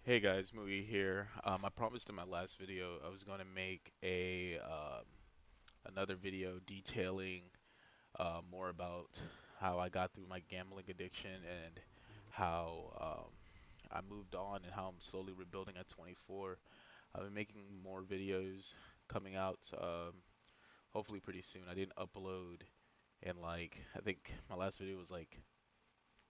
Hey guys, Mugi here. I promised in my last video I was going to make a another video detailing more about how I got through my gambling addiction and how I moved on and how I'm slowly rebuilding at 24. I've been making more videos coming out hopefully pretty soon. I didn't upload in like I think my last video was like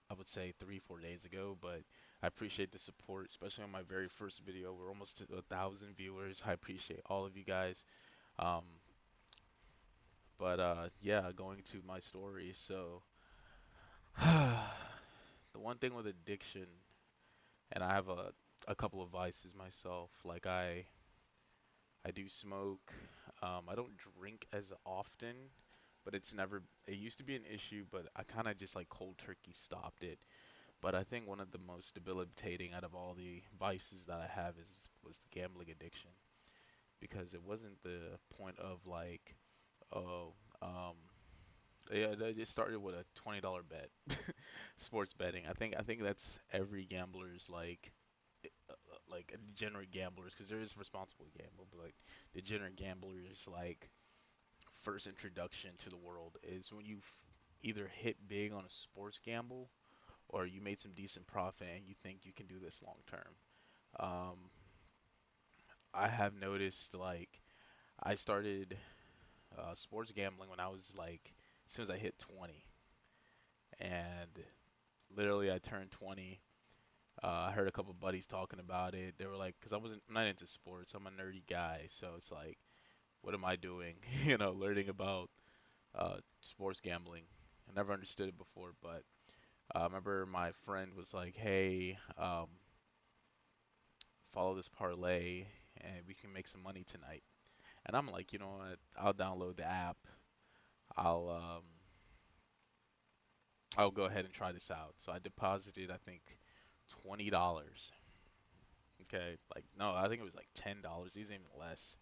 I would say 3, 4 days ago, but I appreciate the support, especially on my very first video. We're almost to 1,000 viewers. I appreciate all of you guys. Um, but yeah, going to my story. So, the one thing with addiction, and I have a couple of vices myself. Like I do smoke. I don't drink as often, but it's never. It used to be an issue, but I kind of just like cold turkey stopped it. But I think one of the most debilitating out of all the vices that I have is was the gambling addiction because it wasn't the point of like, oh, um, yeah, it just started with a $20 bet, sports betting. I think that's every gambler's like a degenerate gamblers because there is responsible gamble, but like degenerate gamblers like first introduction to the world is when you either hit big on a sports gamble or you made some decent profit and you think you can do this long term. Um, I have noticed like I started sports gambling when I was like as soon as I hit 20, and literally I turned 20. I heard a couple buddies talking about it. They were like, because I'm not into sports. I'm a nerdy guy, so it's like, what am I doing? Learning about sports gambling. I never understood it before, but I remember my friend was like, "Hey, follow this parlay and we can make some money tonight." And I'm like, you know what? I'll download the app. I'll um I'll go ahead and try this out. So I deposited I think $20. Okay, like no, I think it was like $10, even less.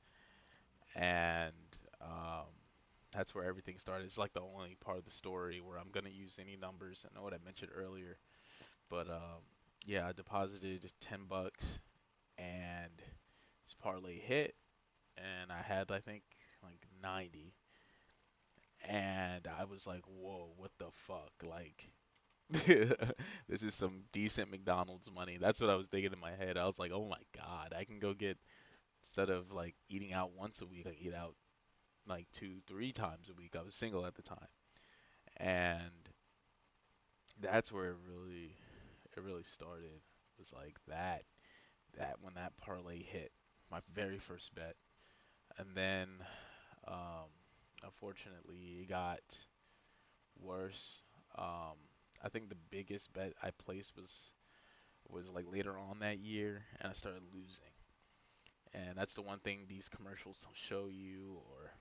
And um that's where everything started. It's like the only part of the story where I'm gonna use any numbers. I know what I mentioned earlier, but yeah, I deposited $10 and this parlay hit, and I had I think like 90, and I was like, whoa, what the fuck? Like, this is some decent McDonald's money. That's what I was thinking in my head. I was like, oh my God, I can go get, instead of like eating out once a week, I eat out like 2, 3 times a week. I was single at the time. And that's where it really started. It was like that when that parlay hit, my very first bet. And then, um, unfortunately, it got worse. Um, I think the biggest bet I placed was like later on that year, and I started losing. And that's the one thing these commercials don't show you, or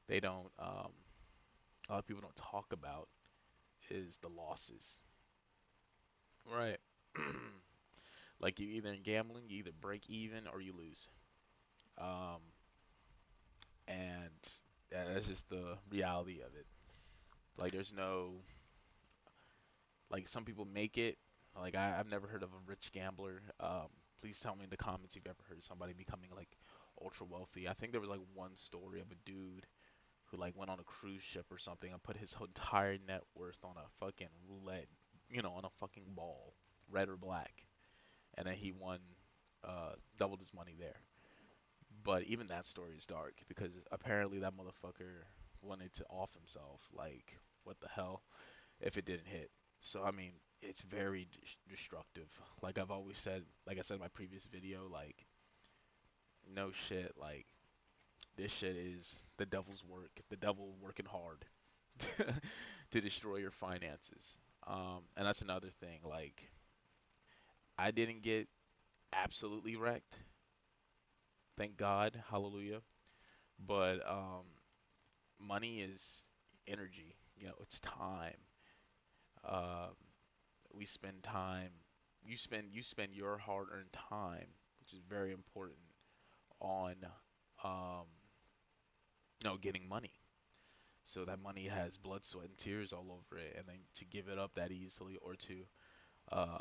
they don't. A lot of people don't talk about is the losses. Right. Like you either in gambling, you either break even or you lose. Um, and that's just the reality of it. Like there's no like some people make it. Like I've never heard of a rich gambler. Please tell me in the comments if you've ever heard of somebody becoming like ultra wealthy. I think there was like one story of a dude who like went on a cruise ship or something and put his entire net worth on a fucking roulette, on a fucking ball, red or black, and then he won, doubled his money there. But even that story is dark because apparently that motherfucker wanted to off himself. Like, what the hell if it didn't hit? So, I mean, it's very destructive. Like I've always said, like I said in my previous video, like, no shit, like, this shit is the devil's work, the devil working hard to destroy your finances. And that's another thing. Like, I didn't get absolutely wrecked, thank God, hallelujah. But money is energy. It's time. Um, we spend time. You spend your hard-earned time, which is very important, on um, getting money. So that money has blood, sweat, and tears all over it, and then to give it up that easily or to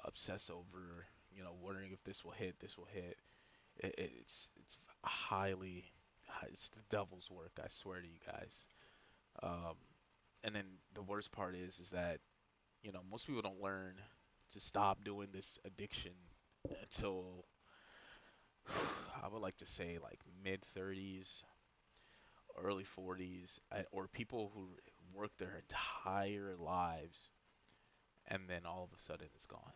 obsess over. wondering if this will hit, this will hit. It's highly, it's the devil's work, I swear to you guys. Um, and then the worst part is that most people don't learn to stop doing this addiction until I would like to say like mid 30s, early 40s, or people who work their entire lives and then all of a sudden it's gone.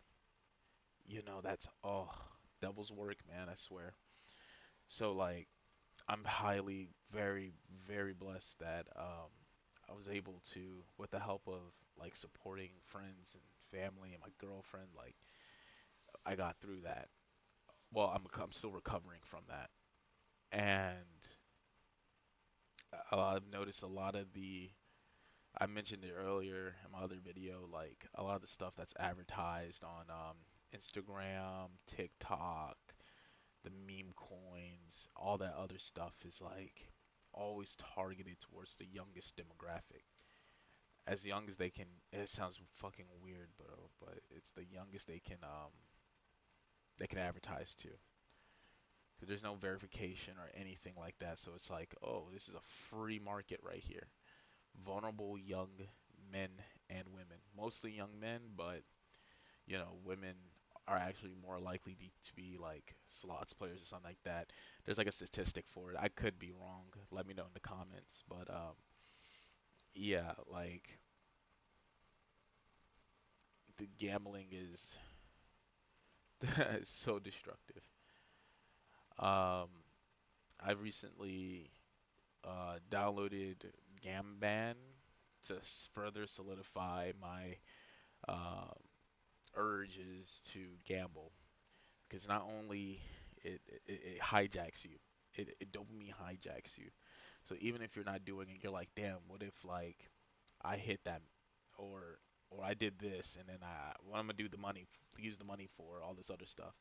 That's devil's work, man, I swear. So like I'm highly very very blessed that I was able to, with the help of like supporting friends and family and my girlfriend, like I got through that. Well, I'm still recovering from that. And I've noticed a lot of I mentioned it earlier in my other video, like a lot of the stuff that's advertised on Instagram, TikTok, the meme coins, all that other stuff is like always targeted towards the youngest demographic. As young as they can, it sounds fucking weird, bro, but it's the youngest they can advertise to. Because there's no verification or anything like that. So it's like, oh, this is a free market right here. Vulnerable young men and women. Mostly young men, but women are actually more likely to be like slots players or something like that. There's like a statistic for it. I could be wrong. Let me know in the comments. But yeah, like the gambling is so destructive. Um, I recently downloaded Gamban to further solidify my um, urges to gamble because not only it hijacks you, it dopamine hijacks you. So even if you're not doing it, you're like, damn, what if like I hit that, or I did this, and then what I'm gonna do the money, use the money for all this other stuff.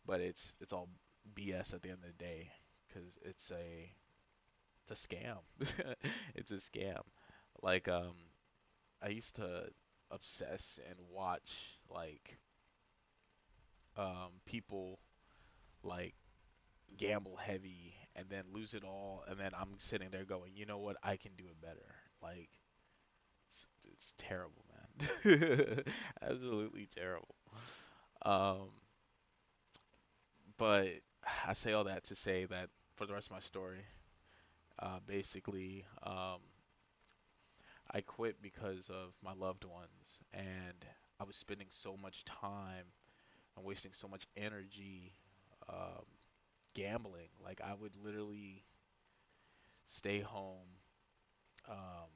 But it's all BS at the end of the day because it's a scam. It's a scam. Like I used to obsess and watch like people like gamble heavy and then lose it all, and then I'm sitting there going, you know what, I can do it better. Like it's terrible, man. Absolutely terrible. Um, but I say all that to say that for the rest of my story, basically, I quit because of my loved ones, and I was spending so much time and wasting so much energy um, gambling. Like I would literally stay home um,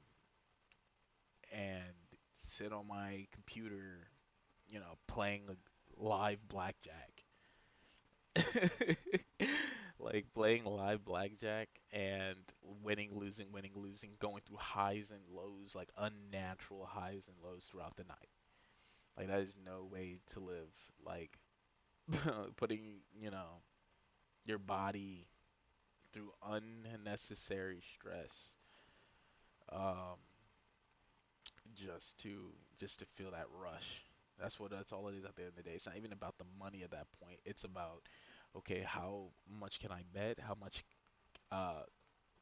and sit on my computer, playing live blackjack. Like playing live blackjack and winning, losing, going through highs and lows, like unnatural highs and lows throughout the night. Like that is no way to live. Like putting, your body through unnecessary stress, um, just to feel that rush. That's all it is at the end of the day. It's not even about the money at that point. It's about, okay, how much can I bet? How much uh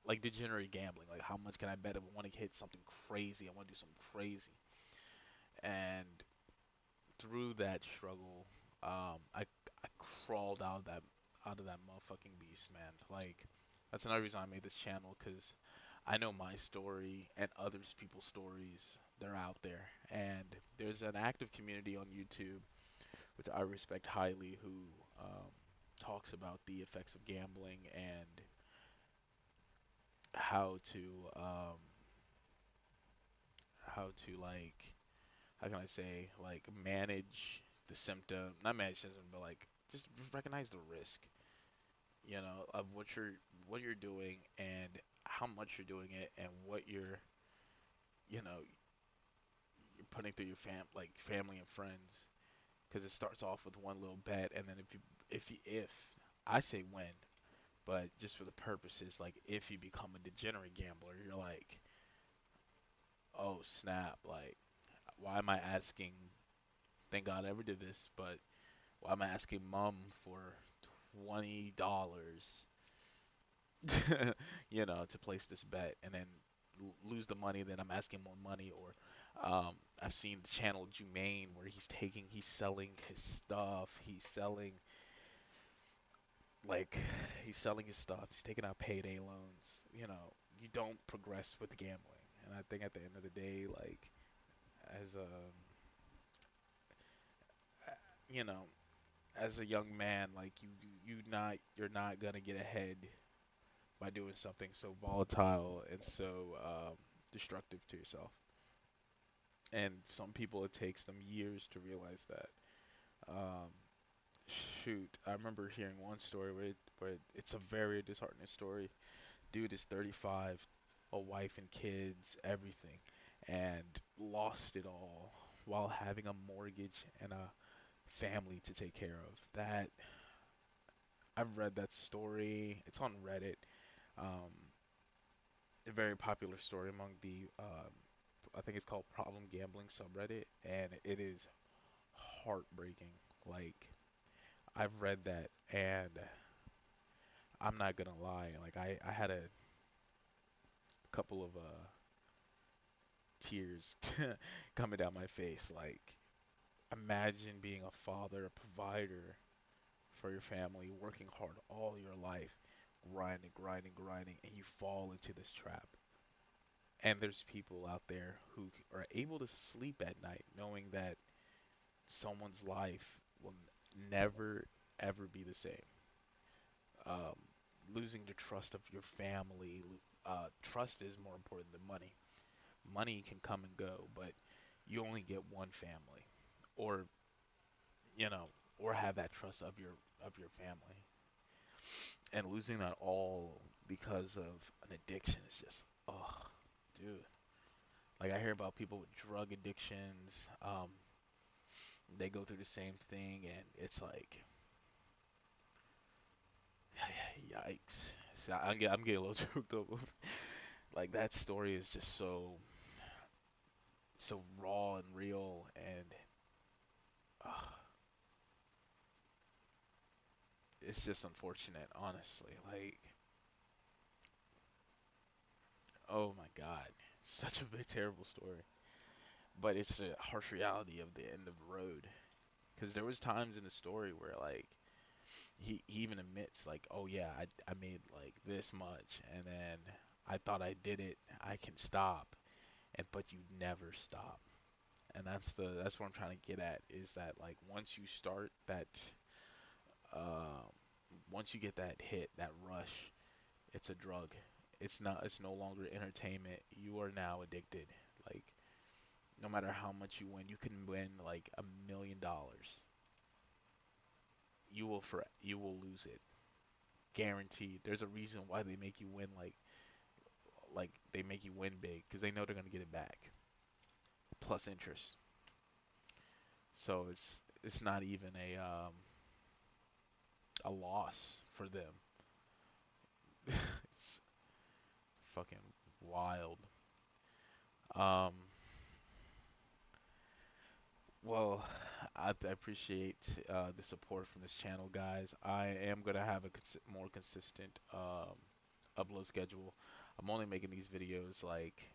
like degenerate gambling. Like how much can I bet if I want to hit something crazy? I want to do something crazy. And through that struggle, I crawled out of that motherfucking beast, man. Like that's another reason I made this channel, because I know my story and others people's stories. They're out there, and there's an active community on YouTube which I respect highly, who um, talks about the effects of gambling and how to like, how can I say, like manage the symptom, not manage symptom, but like just recognize the risk, of what you're doing and how much you're doing it and what you know, you're putting through your family and friends, because it starts off with one little bet, and then if I say when, but just for the purposes, like if you become a degenerate gambler, you're like, oh snap, like why am I asking? Thank God I ever did this, but I'm asking mom for $20, to place this bet, and then lose the money. Then I'm asking more money, or I've seen the channel Jumaine where he's selling his stuff. Like, he's selling his stuff. He's taking out payday loans. You don't progress with gambling, and I think at the end of the day, like, as a you know, as a young man, like you're not gonna get ahead by doing something so volatile and so destructive to yourself. And some people, it takes them years to realize that. Um, Shoot, I remember hearing one story where it's a very disheartening story. Dude is 35, a wife and kids, everything, and lost it all while having a mortgage and a family to take care of. That I've read that story. It's on Reddit. Um, a very popular story among the I think it's called Problem Gambling subreddit, and it is heartbreaking. Like, I've read that, and I'm not gonna lie. Like, I had a couple of tears coming down my face. Like, imagine being a father, a provider for your family, working hard all your life, grinding, grinding, grinding, and you fall into this trap. And there's people out there who are able to sleep at night knowing that someone's life will never ever be the same. Um, Losing the trust of your family. Trust is more important than money. Money can come and go, but you only get one family, or you know, or have that trust of your family. And losing that all because of an addiction is just, oh, dude. Like, I hear about people with drug addictions. They go through the same thing, and it's like, yikes. So I'm getting a little choked up. Like, that story is just so raw and real, and uh, it's just unfortunate, honestly. Like, oh my God, such a big terrible story. But it's a harsh reality of the end of the road. Because there was times in the story where, like, he even admits, like, oh yeah, I made like this much, and then I thought I did it, I can stop, and but you never stop. And that's what I'm trying to get at, is that, like, uh, once you get that hit, that rush, it's a drug. It's no longer entertainment. You are now addicted. Like, no matter how much you win, you can win like $1 million. You will lose it. Guaranteed. There's a reason why they make you win, like they make you win big, because they know they're gonna get it back plus interest. So it's not even a loss for them. It's fucking wild. Um, well, I appreciate the support from this channel, guys. I am gonna have a more consistent upload schedule. I'm only making these videos like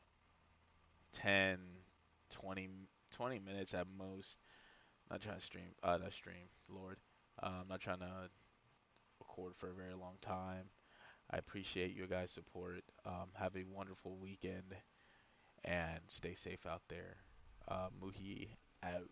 10, 20, 20 minutes at most. Not trying to not stream, Lord. I'm not trying to record for a very long time. I appreciate your guys' support. Have a wonderful weekend and stay safe out there. Muhi out.